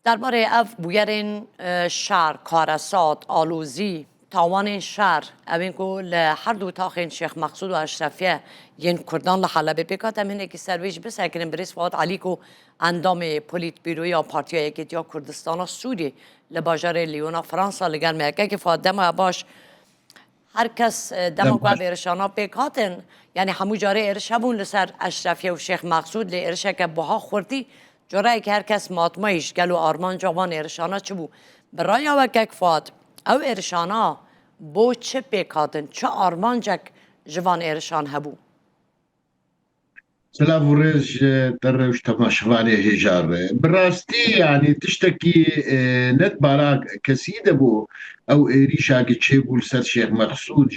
درباره اف بویرین شهر کارسات آلوزی تاوان شهر اوین کو هر دو تاخین شیخ مقصود و اشرفیه ین کردان لحلبه بکات امینه که سرویج بسکرین بریس فواد علی کو اندام پولیت بیروی یا پارتیا یکیتیا کردستان سوری لباجار لیونا فرانسا لگر میگه که فواد دمو باش هر کس دمو که ارشانا بکاتن یعنی همو جاره ارشبون لسر اشرفیه و شیخ مقصود لی ارشه که بها خوردی جرایی که هر کس ماتمایش گلو آرمان جوان ارشانا چه بو برای وکک فاد او ارشانا بو چه بکاتن چه آرمان جک جوان ارشان هبو سلام ورز دروش تماشواني هجار براستي يعني تشتكي نت باراك كسيدة بو او ريشا تشيبول سر شيخ مقصود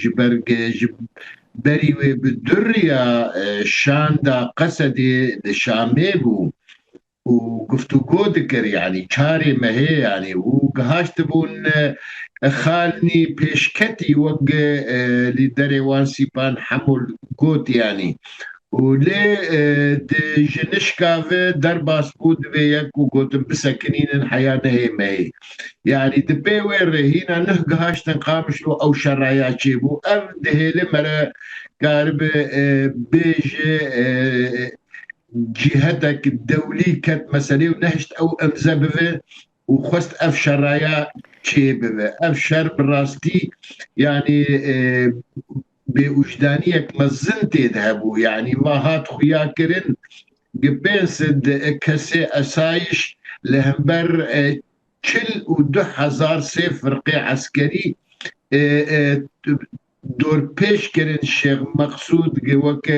بري بالدرية شاندا قصدي شامي بو وقفتو ذكر يعني شاري ما هي يعني وقهاش تبون خالني بيشكتي وق لدري وانسيبان حمل قوت يعني ولي جنشكا في درباس بود في يكو قوتن بسكنين الحياة نهي مهي يعني دبي وير هنا نهقهاش تنقامش له او شرايا جيبو ام دهيلي مرا قارب بيجي جهتك الدولي كانت مسألة ونهشت او امزبه وخست اف شرايا شيبه اف شر براستي يعني بوجدانيك مزنت يذهبوا يعني ما هات خيا كرن قبيسد كسي أسايش لهمبر كل ودح هزار سيف فرقي عسكري دور بيش كرن الشيخ مقصود وك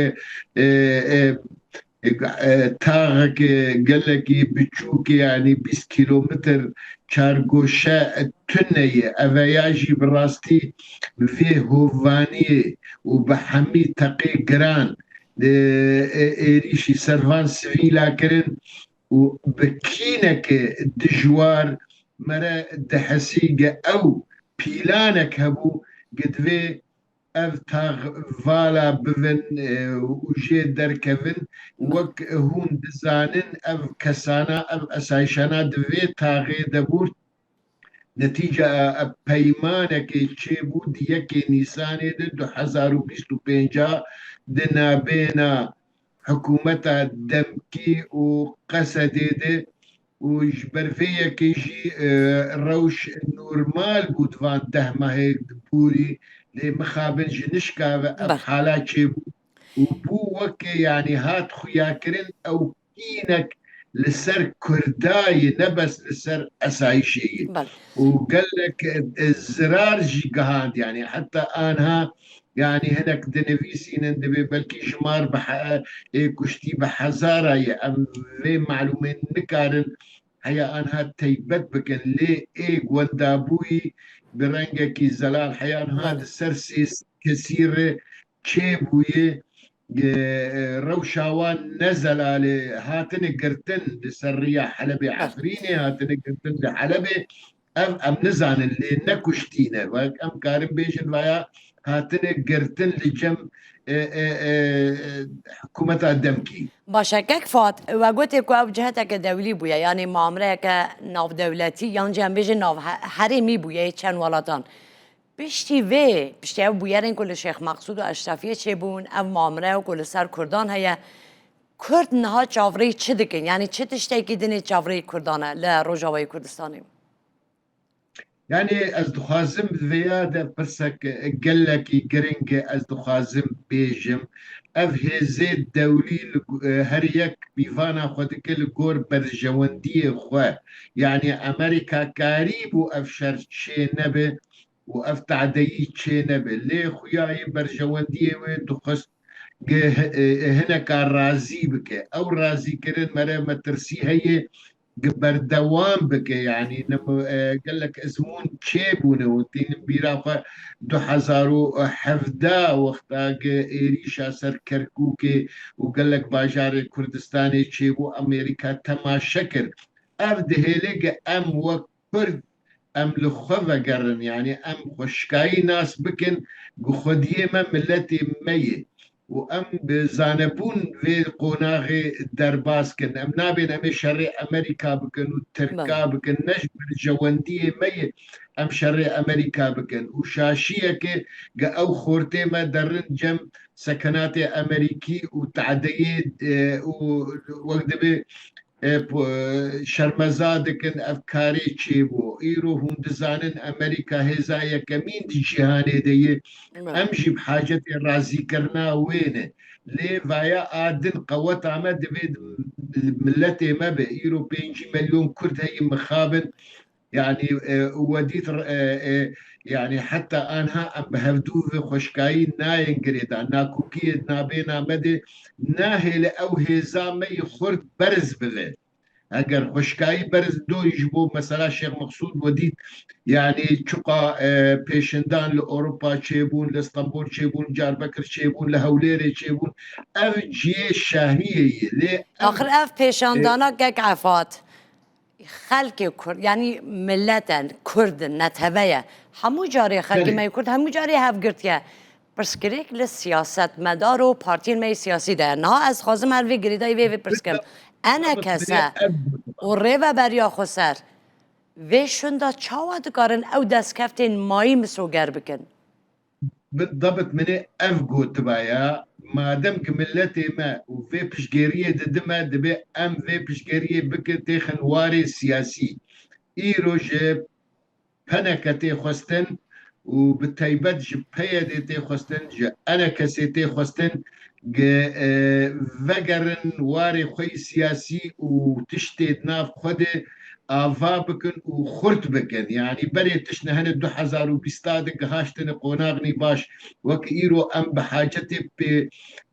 تاغك قال لك بتشوك يعني 20 كيلومتر كارغوشا تنية أفياجي براستي فيه هوفاني وبحمي تقي جران إيريشي سرفان سفيلا كرن وبكينك دجوار مرا دحسيقة أو بيلانك هبو قد في اف تاغ فالا بفن وجي دركفن وك هون دزانن اف كسانا اف اسايشانا دفي تاغي دبور نتيجة بيمانك تشيبود يكي نيساني دو 2025 دنا بين حكومة دمكي وقسدي دي وجبر فيا كيجي روش نورمال بود فان دهما هيك بوري لمخابن جنشكا بحالات شيبو وبو وكي يعني هات خياكرين او كينك لسر كرداي نبس لسر اسايشي وقال لك الزرار جي قهاند يعني حتى انها يعني هناك دنفيسي نندبي بلكي جمار كشتي بحزارة يا ام في معلومين نكارن هيا انها تيبت بكن لي وندابوي برنجة زلال حيا انها السرسيس كثير تشيبوي روشاوان نزل على هاتن قرتن لسرية حلبي عفريني هاتن قرتن لحلبي ام نزان اللي نكشتينا ام كارم بيجن ويا هاتن قرتن لجم حكومة الدمكي باشه كيك فات وقلت لك أو جهتك دولي بويا يعني معاملة كناف دولتي يعني جنبيج ناف حريمي بويا كان ولدان بشتي بويرين كل شيخ مقصود واشرفية چبون او معاملة وكل سر كردان هيا كرد نها جاوري چه دكين يعني چه تشتاكي ديني جاوري كردانه لروجاوي كردستاني يعني از دخازم زيادة برسك قال لك جرينج از دخازم بيجم اف هزي دولي هريك بيفانا خود كل جور برجواندية خوا يعني امريكا قريب وافشر شي نبي واف تعدي شي نبي ليه خوياي برجواندية وين دخست هنا كان رازي بك او رازي كرن مرة ما ترسي هي بردوام بك يعني قال لك ازمون تشيبونه وتين بيرافا 2017 وقتا إيريشا سر كركوكي وقال لك باجار كردستاني تشيبو أمريكا تما شكر أرد هيليق أم وكرد أم لخوة قرن يعني أم خشكاي ناس بكن خديه ما ملتي ميت وأم بزانبون في قناغي درباس كن أم نابين أمي شري أمريكا بكن بله والتركا بكن نجم الجواندية مي أم شري أمريكا بكن وشاشية كي أو خورتي ما درن جم سكنات أمريكي وتعدية وقت بي شرمزادكن افکاری چی بو ایرو هم دزانن امریکا هزایه کمین دی جهانی دی بله امجی بحاجت رازی کرنا وینه لي فايا آدن قوات عمد بيد ملتي ما بي إيرو 5 مليون كرد هي مخابن يعني وديت يعني حتى أنها أم بهفدو في خشكاي ناين قريدا ناكوكي نابينا مدي ناهي أو هزامي خرد برز بغير اگر خشکایی برز دو يجبو مثلا شيخ مقصود وديت يعني چقا پیشندان لأوروبا چيبون لإسطنبول چيبون جاربكر چيبون لهوليري چيبون او جيه شهرية لي آخر ام اف پیشاندانا گک عفات خلق کرد یعنی ملتا کرد نتویه همو جاری خلقی بله می کرد همو جاری هفگرتیه پرسکریک لسیاست مدار و پارتین می سیاسی ده نه از خازم هر وی گریدای وی پرسکم انا بالضبط من کسا اب و ریو بریا خسر وی شندا چاواد کارن او دست کفتین مایی مسوگر بکن بالضبط من افقو تبايا ما دام كملتي ما وفي بشقيرية ددما دبي ام في بشقيرية بك تيخن واري سياسي ايرو جيب پنکتی خواستن و به تایبەت ji peyê tê xwestin ji enekesê tê xwestin vegerin warê xwe siyasî û tiştê nav xwe de ava bikin û xurt bikin yani berê tişt hene 2020 de gihaştin qonaxnî baş wek îro em bi hacetê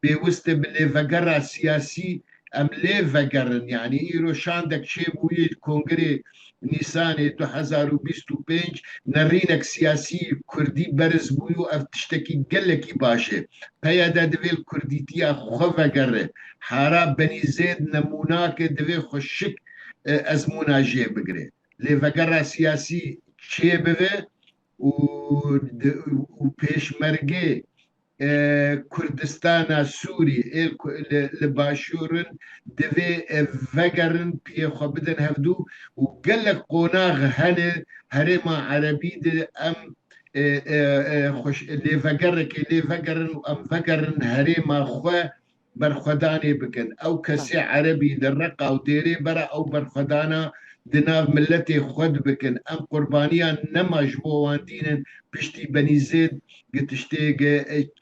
pêwist e bi lêvegera siyasî em lê vegerin yani îro şandek çêbûyê kongrê نيسان 2025 نرينك سياسي كردي برز بويو اف تشتكي قلكي باشي هيا دا دويل كرديتيا خوفا قره حارا بني زيد نموناك دويل خشك ازمونا جي بقري لي فقرة سياسي شي بغي و پیش مرگه کردستان سوری لباشورن دوی وگرن پی خو بدن هفدو و گلک قوناغ هنه هرما عربی ده ام خوش لی وگرن که لی وگرن و ام وگرن هرما خو برخداني بكن او كسي عربي للرقة او ديري برا او برخدانا دناف ملتي خود بكن ام قربانيا نما جبوان دينن بشتي بني زيد قتشتيق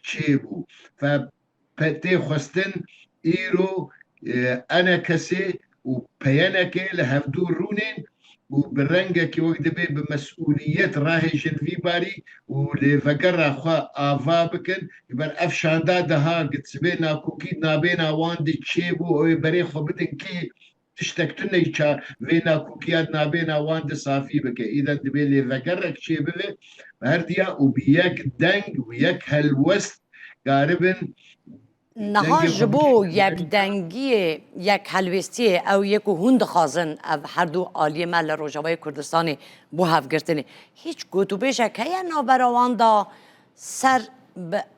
تشيبو فبتي خستن ايرو انا كسي وبيانك لهفدو رونين وبرنجك وقت بي بمسؤوليات راهي جنفي باري ولفقر اخوا افا بكن يبقى افشان دها قد سبينا كوكيد نابينا واندي تشيبو او بري خو بدن كي تشتكتنا يشا فينا كوكيات نابينا واند صافي بك اذا دبي لي فقرك تشيبو هرديا وبياك دنگ وياك هالوست قاربن نها دنگ خو جبو یک دنگی یک حلوستی او یک هند خازن او هر دو آلیه مل روجاوای کردستانی بو هفگرتنی هیچ گوتوبیش که یا نابراوان دا سر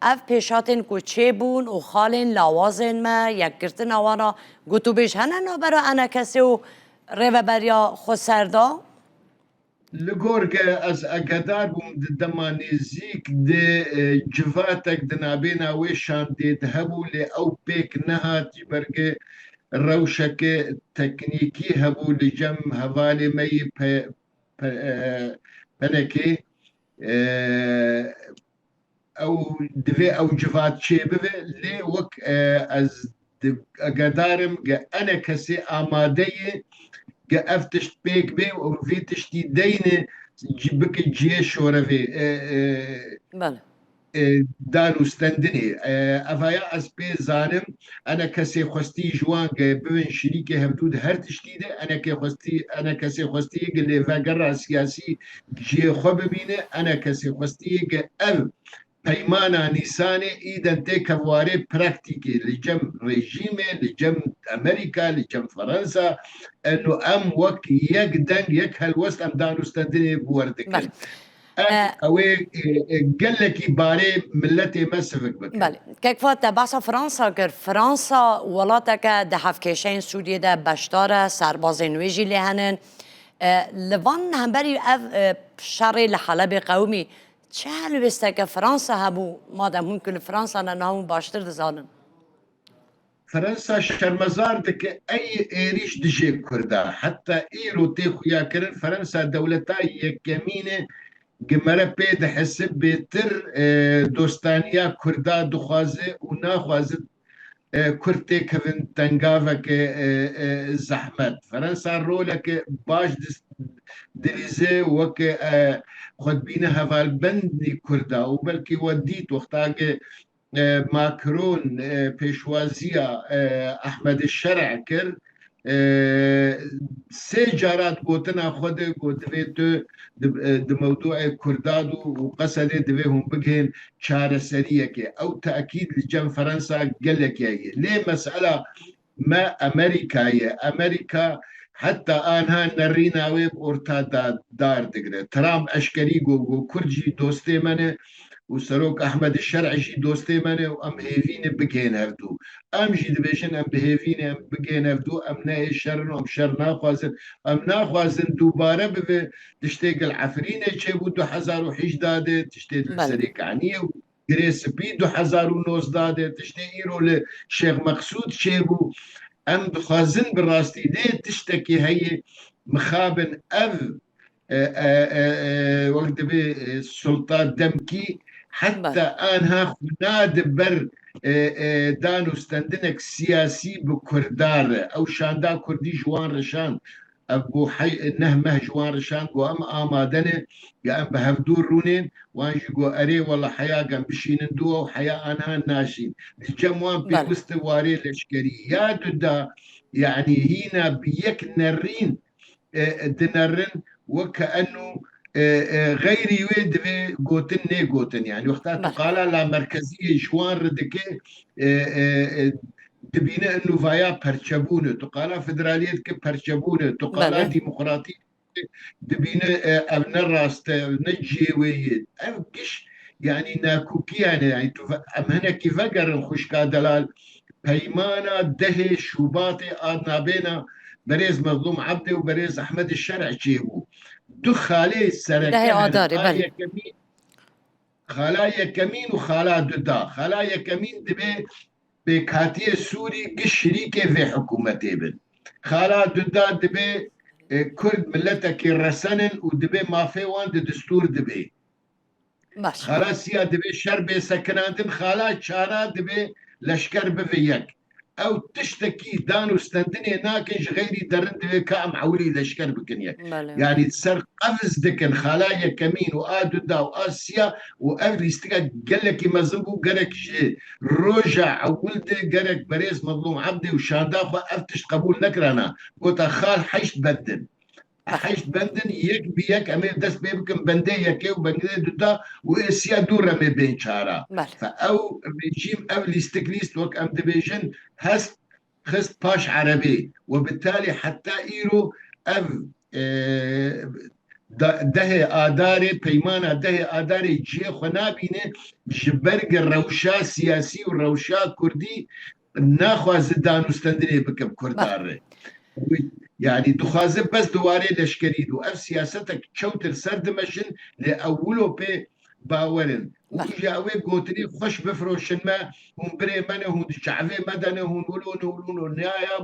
اف پیشاتین کو چه بون و خالین لاوازین ما یک گرتن آوانا گوتوبیش هنه نابرا انا کسی و ریو بریا خود سردا لگورگ از اگدار بوم دما نزیک ده جواتک دنابینا ویشان دید هبو لی او پیک نهات برگه روشک تکنیکی هبو لجم هوالی می پنکی او دوی او جوات چه بوه لی وک از اگدارم انا کسی آماده افتشت بيك بي وفي تشتي دينه بك الجيش ورفي بله دانو ستندني افايا از بي زانم انا كسي خستي جوان بين شريكي هبدود هر تشتيده انا كسي خستي اللي فقرا سياسي جي خو ببينه انا كسي خستي ال پیمانا نیسانی ایدن تی کواری پرکتیکی لجم رژیمه لجم امریکا لجم فرنسا انو ام وک یک دنگ یک هلوست ام دانستندنی بوردکن بله اوي قال لك باري ملتي ما سفك بك. بله که فات بحث فرانسا کر فرانسا ولاتا که ده هفکشین سوریه ده بشتاره سرباز نویجی لهنن لوان هم بری اف شر لحلب قومی چه حلو بسته که فرانسا هبو مادم ممکن فرانسا نهاون باشتر دزانن فرنسا شرمزار دك اي ايريش دجي كردا حتى ايرو تيخو يا كرن فرنسا دولتا يكمينه جمره بيد حسب بيتر دوستانيا كردا دخوازه وناخوازه كرتي كفن تنقافك زحمت فرنسا رولك باش دليزي وك خد بينا هفالبندي كردا وبلكي وديت وقتاك ماكرون بيشوازيا احمد الشرع كر سي جارات قوتنا خود قوتويتو موضوع كردادو وقصد دبيهم بقهن شارع سرية او تأكيد لجم فرنسا قال لك يا ليه مسألة ما امريكا حتى آنها نرينا ويب اورتا دار دقره ترام اشكري جو كرجي دوستي منه وسروك احمد الشرعي جي دوستي منه وام هيفين بكين هردو ام جي دبيشن ام بهيفين ام بكين هردو ام ناي شر ام شر ناخوازن ام ناخوازن دوباره به تشتيق العفرين تشي بو 2011 داده تشتي سريك عنيه جريس بي 2009 داده تشتي ايرو لشيخ مقصود شيبو ام بخازن بالراستي دي تشتكي هي مخابن اف وقت بي السلطات دمكي حتى انها ناد بر دانو ستندنك سياسي بكردار او شاندا كردي جوان رشان ابو حي نهمه جوان رشان وام امادنه يا ام بهفدور رونين وانجي جو اري والله حياه قام بشين دوا وحياه انها ناشين الجموان بوست واري الاشكري يا ددا يعني هنا بيك نرين دنرن وكانه غيري ويد في قوتن ني قوتن يعني وقتها تقال لا مركزيه جوان ردكي تبينا انه فايا برشبونه تقال فدراليه كبرشبونه تقال ديمقراطيه تبينا ابن الراس نجي ويد امكش يعني ناكوكي يعني هنا كيف قرن خشكا دلال بيمانا دهي شوباطي ادنا بينا بريز مظلوم عبدي وبريز احمد الشرع جيبو دو خالي سركه خلايا كمين وخالا ددا خلايا كمين دبي بكاتيه سوري كشريكه في حكومتي بن خالا ددا دبي كرد ملتك الرسنن ودبي ما في وان دستور دبي خلاص يا دبي شربي سكناتن خالا شارا دبي لشكر بفيك او تشتكي دانو ستندني ناكش غيري درند كام عولي لشكر بكنيك يعني تسر قفز دكن خلايا كمين وادو دا واسيا وافري استقا قال لك مزنبو قالك رجع ولد قالك بريز مظلوم عبدي وشانداخ افتش قبول نكرنا قلت خال حيش بدن حيش بندن يك بيك امير دس بيبكم بندي يكي وبندي دوتا واسيا دورة ما بين شارع فاو ريجيم او الاستكليست وك ام ديفيجن هست خست باش عربي وبالتالي حتى ايرو اف ده آداري بيمانا ده آداري جي خنابينه جبرق الروشا سياسي والروشا كردي ناخواز دانو استندري بكم كردار يعني دخازم بس دواري لشكري دو اف سياستك شوتر سرد مشن لاولو بي باورن ويجي اوي قوتني خوش بفروشن ما هم بري منه هم شعبي مدنه هم ولون نيايا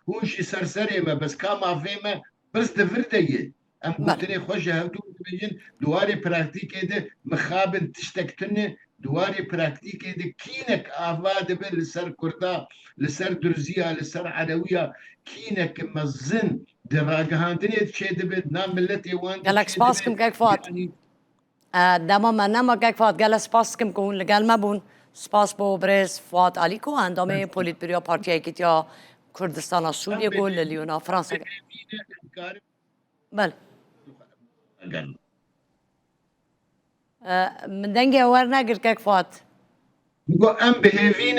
هون شي سرسري ما بس كاما فيما بس دفرديه ام قوتني خوش هدو بيجن دواري براكتيك ده مخابن تشتكتني دواري براكتيك ده كينك افاد بل لسر كردا لسر درزيه لسر عدويه كينك مزن دراجهاندني تشي دبد نام ملتي وان قالك سباسكم كيك فات دما منما كيك فات قال سباسكم كون قال ما بون سپاس بو برز فواد علیکو اندامه پولیت بیریا پارتیایی که تیا کردستان سوریه گل لیونا فرانسا بله من دنگه ور نگر که فواد بگو ام بهیوین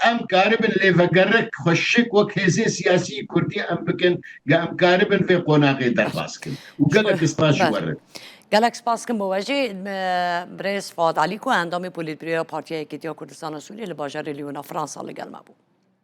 ام کاربن لیفگرک خوشک وک هزی سیاسی کردی ام بکن ام کاربن في قناقی درباس کن و گلک اسپاس ورد گلکس پاس کن بواجی برس فاد علی کو اندام پولیت بریو پارتیای کتیا کردستان سوریه لباجار لیونا فرانسا لگل مبو